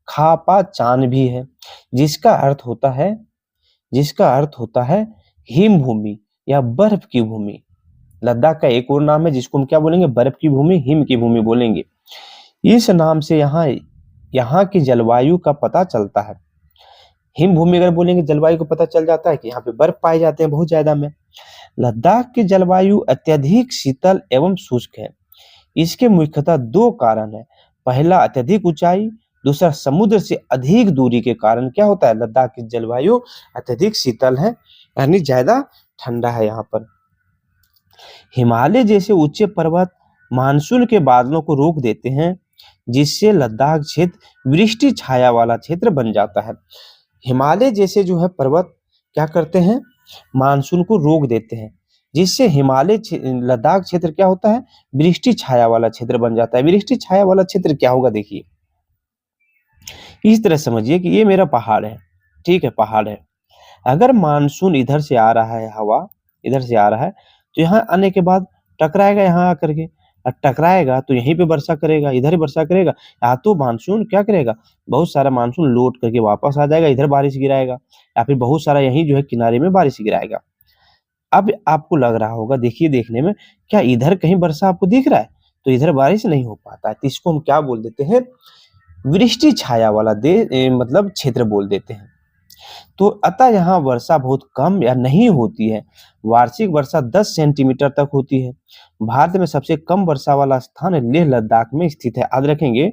खापा चान भी है, जिसका अर्थ होता है हिम भूमि या बर्फ की भूमि। लद्दाख का एक और नाम है जिसको हम क्या बोलेंगे, बर्फ की भूमि, हिम की भूमि बोलेंगे। इस नाम से यहाँ की जलवायु का पता चलता है। हिम भूमि अगर बोलेंगे जलवायु को पता चल जाता है कि यहाँ पे बर्फ पाए जाते हैं बहुत ज्यादा में। लद्दाख की जलवायु अत्यधिक शीतल एवं शुष्क है। इसके मुख्यतः 2 कारण है। पहला अत्यधिक ऊंचाई, दूसरा समुद्र से अधिक दूरी के कारण क्या होता है, लद्दाख की जलवायु अत्यधिक शीतल है, यानी ज्यादा ठंडा है यहाँ पर। हिमालय जैसे ऊंचे पर्वत मानसून के बादलों को रोक देते हैं, जिससे लद्दाख क्षेत्र वृष्टि छाया वाला क्षेत्र बन जाता है। हिमालय जैसे जो है पर्वत क्या करते हैं, मानसून को रोक देते हैं, जिससे लद्दाख क्षेत्र क्या होता है, वृष्टि छाया वाला क्षेत्र बन जाता है। वृष्टि छाया वाला क्षेत्र क्या होगा, देखिए इस तरह समझिए कि ये मेरा पहाड़ है, ठीक है, पहाड़ है। अगर मानसून इधर से आ रहा है, हवा इधर से आ रहा है, तो यहाँ आने के बाद टकराएगा यहाँ आकर के, और टकराएगा तो यहीं पे वर्षा करेगा, इधर ही वर्षा करेगा। या तो मानसून क्या करेगा, बहुत सारा मानसून लौट करके वापस आ जाएगा, इधर बारिश गिराएगा, या फिर बहुत सारा यहीं जो है किनारे में बारिश गिराएगा। अब आपको लग रहा होगा, देखिए देखने में, क्या इधर कहीं वर्षा आपको दिख रहा है, तो इधर बारिश नहीं हो पाता है, तो इसको हम क्या बोल देते हैं, वृष्टि छाया वाला मतलब क्षेत्र बोल देते हैं। तो अतः यहाँ वर्षा बहुत कम या नहीं होती है। वार्षिक वर्षा 10 सेंटीमीटर तक होती है। भारत में सबसे कम वर्षा वाला स्थान लेह लद्दाख में स्थित है। याद रखेंगे,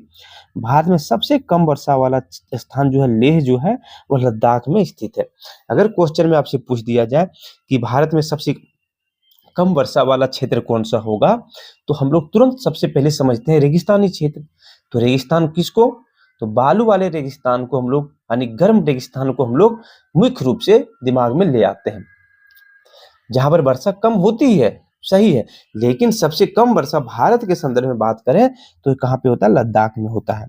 भारत में सबसे कम वर्षा वाला स्थान जो है लेह जो है वो लद्दाख में स्थित है। अगर क्वेश्चन में आपसे पूछ दिया जाए कि भारत में सबसे कम वर्षा वाला क्षेत्र कौन सा होगा, तो हम लोग तुरंत सबसे पहले समझते हैं रेगिस्तानी क्षेत्र। तो रेगिस्तान किसको, तो बालू वाले रेगिस्तान को हम लोग, यानी गर्म रेगिस्तान को हम लोग मुख्य रूप से दिमाग में ले आते हैं। जहां पर वर्षा कम होती है, सही है, लेकिन सबसे कम वर्षा भारत के संदर्भ में बात करें तो कहां पे होता है, लद्दाख में होता है।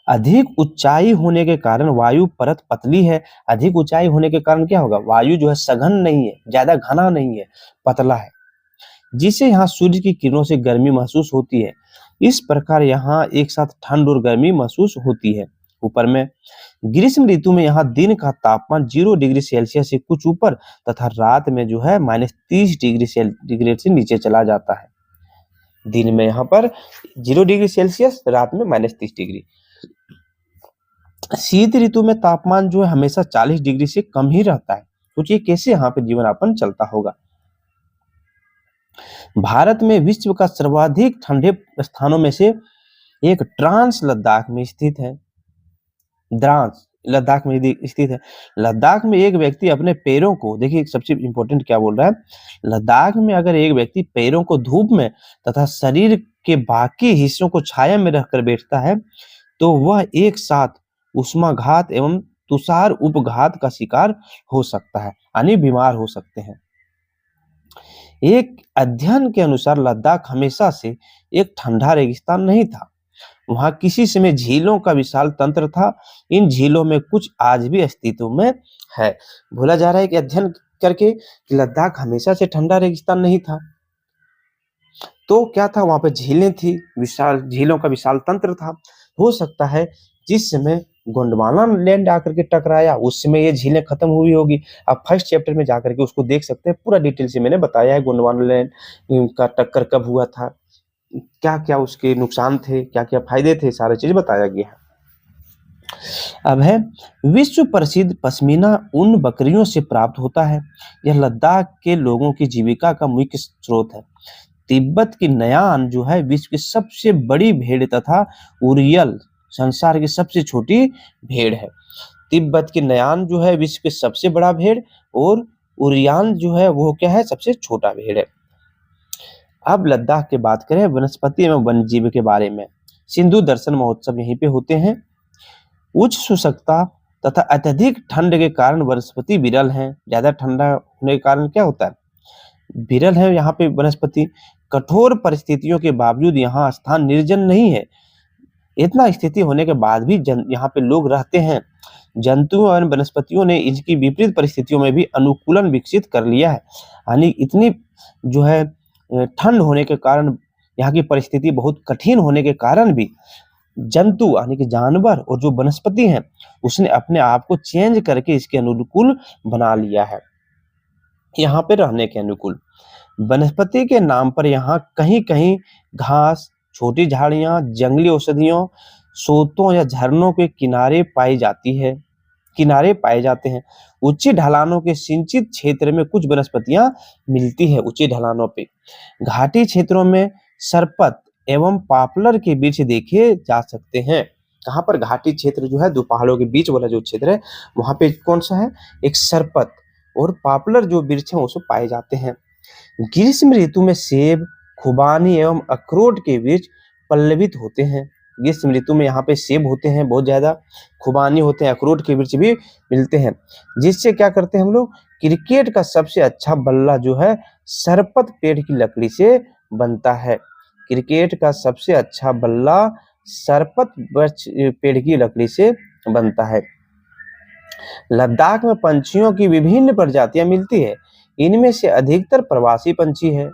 अधिक ऊंचाई होने के कारण वायु परत पतली है। अधिक ऊंचाई होने के कारण क्या होगा, वायु जो है सघन नहीं है, ज्यादा घना नहीं है, पतला है, जिससे यहाँ सूर्य की किरणों से गर्मी महसूस होती है। इस प्रकार यहाँ एक साथ ठंड और गर्मी महसूस होती है। ऊपर में ग्रीष्म ऋतु में यहाँ दिन का तापमान 0 डिग्री सेल्सियस से कुछ ऊपर तथा रात में जो है -30 डिग्री सेंटीग्रेड से नीचे चला जाता है। दिन में यहाँ पर 0 डिग्री सेल्सियस, रात में -30 डिग्री। शीत ऋतु में तापमान जो है हमेशा 40 डिग्री से कम ही रहता है। सोचिए कैसे यहाँ पे जीवन यापन चलता होगा। भारत में विश्व का सर्वाधिक ठंडे स्थानों में से एक ट्रांस लद्दाख में स्थित है। द्रास लद्दाख में स्थित है। लद्दाख में एक व्यक्ति अपने पैरों को, देखिए सबसे इंपॉर्टेंट क्या बोल रहा है, लद्दाख में अगर एक व्यक्ति पैरों को धूप में तथा शरीर के बाकी हिस्सों को छाया में रखकर बैठता है तो वह एक साथ उष्माघात एवं तुषार उपघात का शिकार हो सकता है, यानी बीमार हो सकते हैं। एक अध्ययन के अनुसार लद्दाख हमेशा से एक ठंडा रेगिस्तान नहीं था। वहां किसी समय झीलों का विशाल तंत्र था। इन झीलों में कुछ आज भी अस्तित्व में है। बोला जा रहा है कि अध्ययन करके कि लद्दाख हमेशा से ठंडा रेगिस्तान नहीं था, तो क्या था, वहां पे झीलें थी, विशाल झीलों का विशाल तंत्र था। हो सकता है जिस समय गोंडवाना लैंड आकर के टकराया उस समय ये झीलें खत्म हुई होगी। आप फर्स्ट चैप्टर में जाकर के उसको देख सकते हैं, पूरा डिटेल से मैंने बताया है गोंडवाना लैंड का टक्कर कब हुआ था, क्या क्या उसके नुकसान थे, क्या क्या फायदे थे, सारी चीज बताया गया है। अब है विश्व प्रसिद्ध पश्मीना ऊन बकरियों से प्राप्त होता है। यह लद्दाख के लोगों की जीविका का मुख्य स्रोत है। तिब्बत की नयान जो है विश्व की सबसे बड़ी भेड़ तथा उरियल संसार की सबसे छोटी भेड़ है। तिब्बत की नयान जो है विश्व की सबसे बड़ा भेड़ और उरियान जो है वो क्या है, सबसे छोटा भेड़ है। अब लद्दाख की बात करें वनस्पति एवं वन्यजीव के बारे में। सिंधु दर्शन महोत्सव यहीं पे होते हैं। उच्च शुष्कता तथा अत्यधिक ठंड के कारण वनस्पति विरल हैं। ज्यादा ठंडा होने के कारण क्या होता है, विरल है यहाँ पे वनस्पति। कठोर परिस्थितियों के बावजूद यहाँ स्थान निर्जन नहीं है। इतना स्थिति होने के बाद भी यहाँ पे लोग रहते हैं। जंतुओं और वनस्पतियों ने इसकी विपरीत परिस्थितियों में भी अनुकूलन विकसित कर लिया है। यानी इतनी जो है ठंड होने के कारण, यहाँ की परिस्थिति बहुत कठिन होने के कारण भी जंतु यानी कि जानवर और जो वनस्पति हैं उसने अपने आप को चेंज करके इसके अनुकूल बना लिया है, यहाँ पे रहने के अनुकूल। वनस्पति के नाम पर यहाँ कहीं कहीं घास, छोटी झाड़ियां, जंगली औषधियों, सोतों या झरनों के किनारे पाए जाते हैं। उच्च ढलानों के सिंचित क्षेत्र में कुछ वनस्पतियां मिलती है। उच्च ढलानों पे घाटी क्षेत्रों में सरपत एवं पॉपुलर के वृक्ष देखे जा सकते हैं। कहाँ पर, घाटी क्षेत्र जो है, दो पहाड़ों के बीच वाला जो क्षेत्र है वहां पे कौन सा है, एक सरपत और पॉपुलर जो वृक्ष है उसको पाए जाते हैं। ग्रीष्म ऋतु में सेब, खुबानी एवं अखरोट के वृक्ष पल्लवित होते हैं। ग्रीष्म ऋतु में यहाँ पे सेब होते हैं बहुत ज्यादा, खुबानी होते हैं, अखरोट के वृक्ष भी मिलते हैं। जिससे क्या करते हैं हम लोग, क्रिकेट का सबसे अच्छा बल्ला जो है सरपत पेड़ की लकड़ी से बनता है। क्रिकेट का सबसे अच्छा बल्ला सरपत पेड़ की लकड़ी से बनता है। लद्दाख में पंछियों की विभिन्न प्रजातियां मिलती है। इनमें से अधिकतर प्रवासी पंछी हैं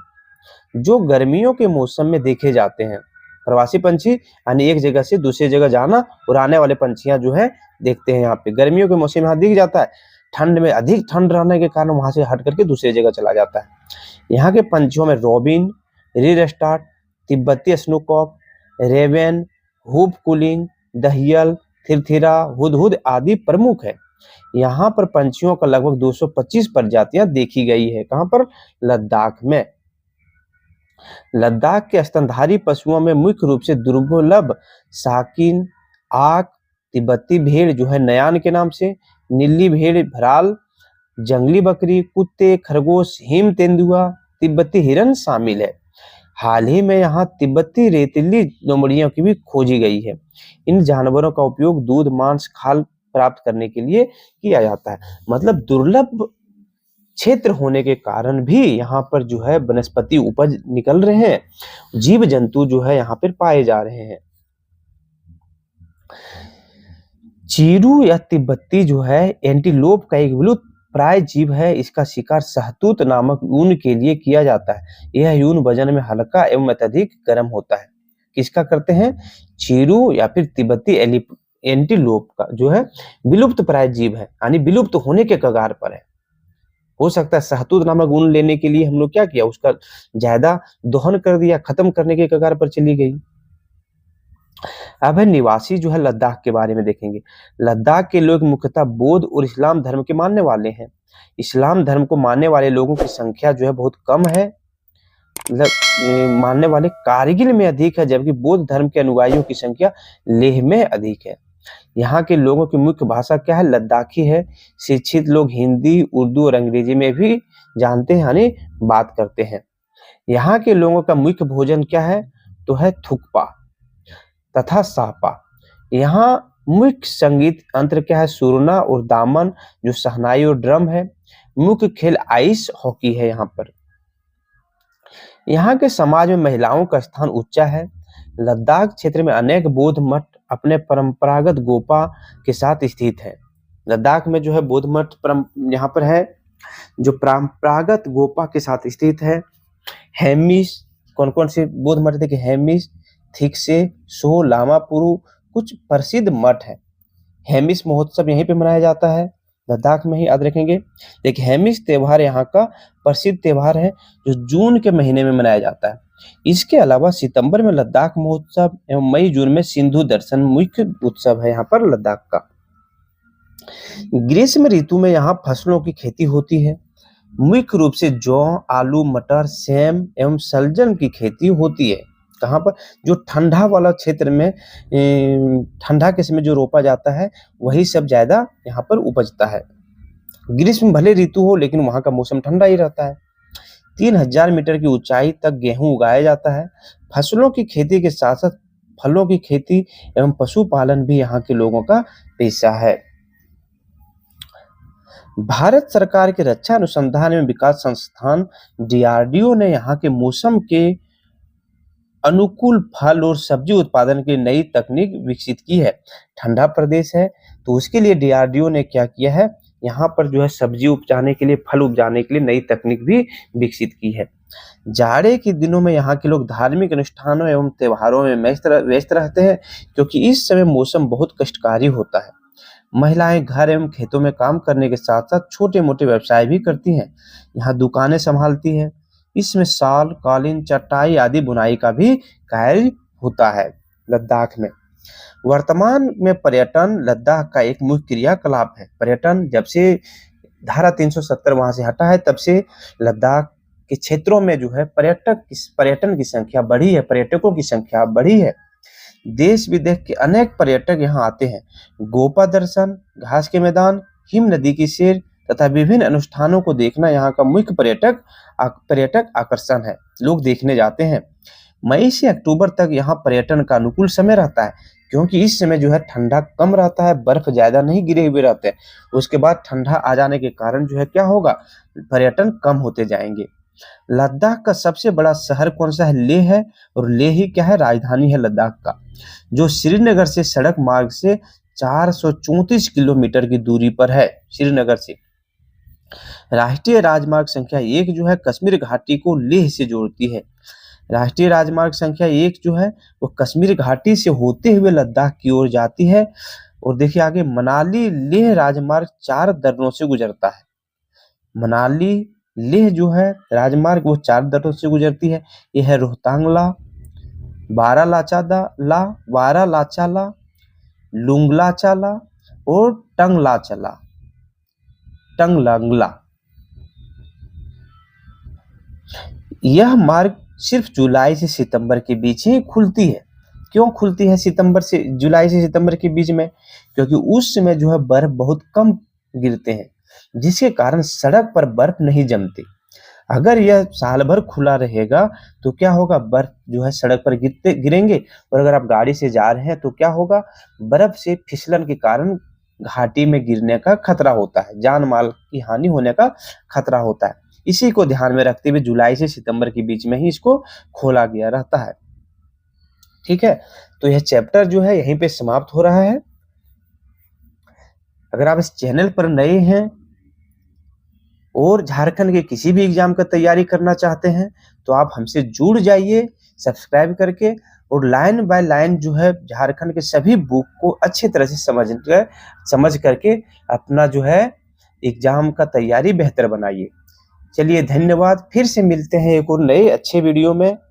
जो गर्मियों के मौसम में देखे जाते हैं। प्रवासी पंछी यानी एक जगह से दूसरी जगह जाना और आने वाले पंछियां जो है देखते हैं यहाँ पे। गर्मियों के मौसम में यहाँ दिख जाता है, ठंड में अधिक ठंड रहने के कारण वहां से हट करके दूसरी जगह चला जाता है। यहाँ के पंछियों में रॉबिन, रीडस्टार्ट, तिब्बती स्नोकॉक, रेवेन, हुप कुलिंग, दहियल, थिरथिरा, हुदहुद आदि प्रमुख है। यहाँ पर पंछियों का लगभग 225 प्रजातियां देखी गई है। कहाँ पर, लद्दाख में। लद्दाख के स्तनधारी पशुओं में मुख्य रूप से दुर्लभ साकिन, आक, तिब्बती भेड़ जो है नयान के नाम से, नीली भेड़ भराल, जंगली बकरी, कुत्ते, खरगोश, हिम तेंदुआ, तिब्बती हिरन शामिल है। हाल ही में यहाँ तिब्बती रेतीली लोमड़ियों की भी खोजी गई है। इन जानवरों का उपयोग दूध, मांस, खाल प्राप्त करने के लिए किया जाता है। मतलब दुर्लभ क्षेत्र होने के कारण भी यहाँ पर जो है वनस्पति उपज निकल रहे हैं, जीव जंतु जो है यहाँ पर पाए जा रहे हैं। चीरू या तिब्बती जो है एंटीलोप का एक विलुप्त प्राय जीव है। इसका शिकार शहतूत नामक ऊन के लिए किया जाता है। यह ऊन वजन में हल्का एवं अत्यधिक गर्म होता है। किसका करते हैं, चीरू या फिर तिब्बती एंटीलोप का जो है विलुप्त प्राय जीव है, यानी विलुप्त होने के कगार पर है। हो सकता है शहतूत नामक ऊन लेने के लिए हम लोग क्या किया, उसका ज्यादा दोहन कर दिया, खत्म करने के कगार पर चली गई। अब है निवासी जो है लद्दाख के बारे में देखेंगे। लद्दाख के लोग मुख्यतः बौद्ध और इस्लाम धर्म के मानने वाले हैं। इस्लाम धर्म को मानने वाले लोगों की संख्या जो है बहुत कम है। मानने वाले कारगिल में अधिक है, जबकि बौद्ध धर्म के अनुयायियों की संख्या लेह में अधिक है। यहाँ के लोगों की मुख्य भाषा क्या है, लद्दाखी है। शिक्षित लोग हिंदी, उर्दू और अंग्रेजी में भी जानते हैं, यानी बात करते हैं। यहाँ के लोगों का मुख्य भोजन क्या है, तो है थुक्पा तथा सापा। यहाँ मुख्य संगीत यंत्र क्या है? सुरना और दामन, जो शहनाई और ड्रम है। मुख्य खेल आइस हॉकी है यहाँ पर। यहाँ के समाज में महिलाओं का स्थान ऊंचा है। लद्दाख क्षेत्र में अनेक बौद्ध मठ अपने परंपरागत गोपा के साथ स्थित है। लद्दाख में जो है बौद्ध मठ यहाँ पर है, जो परंपरागत गोपा के साथ स्थित है। हेमिस, कौन कौन से बौद्ध मठ? देखिए, हेमिस, थिक्से, सो, लामापुरु कुछ प्रसिद्ध मठ है। हेमिस महोत्सव यहीं पे मनाया जाता है, लद्दाख में ही, याद रखेंगे। देखिए, हेमिस त्योहार यहाँ का प्रसिद्ध त्योहार है, जो जून के महीने में मनाया जाता है। इसके अलावा सितंबर में लद्दाख महोत्सव एवं मई जून में सिंधु दर्शन मुख्य उत्सव है यहाँ पर लद्दाख का। ग्रीष्म ऋतु में यहाँ फसलों की खेती होती है। मुख्य रूप से जौ, आलू, मटर, सेम एवं सलजम की खेती होती है। कहाँ पर? जो ठंडा वाला क्षेत्र में ठंडा के समय जो रोपा जाता है वही सब ज्यादा यहाँ पर उपजता है। ग्रीष्म भले ऋतु हो लेकिन वहाँ का मौसम ठंडा ही रहता है। 3000 मीटर की ऊंचाई तक गेहूं उगाया जाता है। फसलों की खेती के साथ साथ फलों की खेती एवं पशुपालन भी यहाँ के लोगों का पेशा है। भारत सरकार के रक्षा अनुसंधान एवं विकास संस्थान DRDO ने यहाँ के मौसम के अनुकूल फल और सब्जी उत्पादन की नई तकनीक विकसित की है। ठंडा प्रदेश है तो उसके लिए DRDO ने क्या किया है, यहाँ पर जो है सब्जी उपजाने के लिए, फल उपजाने के लिए नई तकनीक भी विकसित की है। जाड़े के दिनों में यहाँ के लोग धार्मिक अनुष्ठानों एवं त्योहारों में व्यस्त रहते हैं, क्योंकि इस समय मौसम बहुत कष्टकारी होता है। महिलाएं घर एवं खेतों में काम करने के साथ साथ छोटे मोटे व्यवसाय भी करती हैं। यहाँ दुकानें संभालती हैं। इसमें साल, कालीन, चटाई आदि बुनाई का भी कार्य होता है लद्दाख में। वर्तमान में पर्यटन लद्दाख का एक मुख्य क्रियाकलाप है। पर्यटन जब से धारा 370 वहां से हटा है तब से लद्दाख के क्षेत्रों में जो है पर्यटन की संख्या बढ़ी है, पर्यटकों की संख्या बढ़ी है। देश विदेश के अनेक पर्यटक यहाँ आते हैं। गोपा दर्शन, घास के मैदान, हिम नदी की सैर तथा विभिन्न अनुष्ठानों को देखना यहाँ का मुख्य पर्यटक आकर्षण है। लोग देखने जाते हैं। मई से अक्टूबर तक यहाँ पर्यटन का अनुकूल समय रहता है, क्योंकि इस समय जो है ठंडा कम रहता है, बर्फ ज्यादा नहीं गिरे हुए रहते हैं। उसके बाद ठंडा आ जाने के कारण जो है क्या होगा, पर्यटन कम होते जाएंगे। लद्दाख का सबसे बड़ा शहर कौन सा है? लेह है, और लेह ही क्या है, राजधानी है लद्दाख का, जो श्रीनगर से सड़क मार्ग से 434 किलोमीटर की दूरी पर है। श्रीनगर से राष्ट्रीय राजमार्ग संख्या 1 जो है कश्मीर घाटी को लेह से जोड़ती है। राष्ट्रीय राजमार्ग संख्या 1 जो है वो कश्मीर घाटी से होते हुए लद्दाख की ओर जाती है। और देखिए आगे, मनाली लेह राजमार्ग 4 दर्रों से गुजरता है। मनाली लेह जो है राजमार्ग वो 4 दर्रों से गुजरती है। यह है रोहतांगला, बारालाचाला, लुंगलाचाला और टंगलंगला। यह मार्ग सिर्फ जुलाई से सितंबर के बीच ही खुलती है। क्यों खुलती है जुलाई से सितंबर के बीच में? क्योंकि उस समय जो है बर्फ बहुत कम गिरते हैं, जिसके कारण सड़क पर बर्फ नहीं जमती। अगर यह साल भर खुला रहेगा तो क्या होगा, बर्फ जो है सड़क पर गिरेंगे, और अगर आप गाड़ी से जा रहे हैं तो क्या होगा, बर्फ से फिसलन के कारण घाटी में गिरने का खतरा होता है, जान माल की हानि होने का खतरा होता है। इसी को ध्यान में रखते हुए जुलाई से सितंबर के बीच में ही इसको खोला गया रहता है। ठीक है, तो यह चैप्टर जो है यहीं पे समाप्त हो रहा है। अगर आप इस चैनल पर नए हैं और झारखंड के किसी भी एग्जाम का तैयारी करना चाहते हैं तो आप हमसे जुड़ जाइए सब्सक्राइब करके, और लाइन बाय लाइन जो है झारखंड के सभी बुक को अच्छी तरह से समझ करके अपना जो है एग्जाम का तैयारी बेहतर बनाइए। चलिए धन्यवाद, फिर से मिलते हैं एक और नए अच्छे वीडियो में।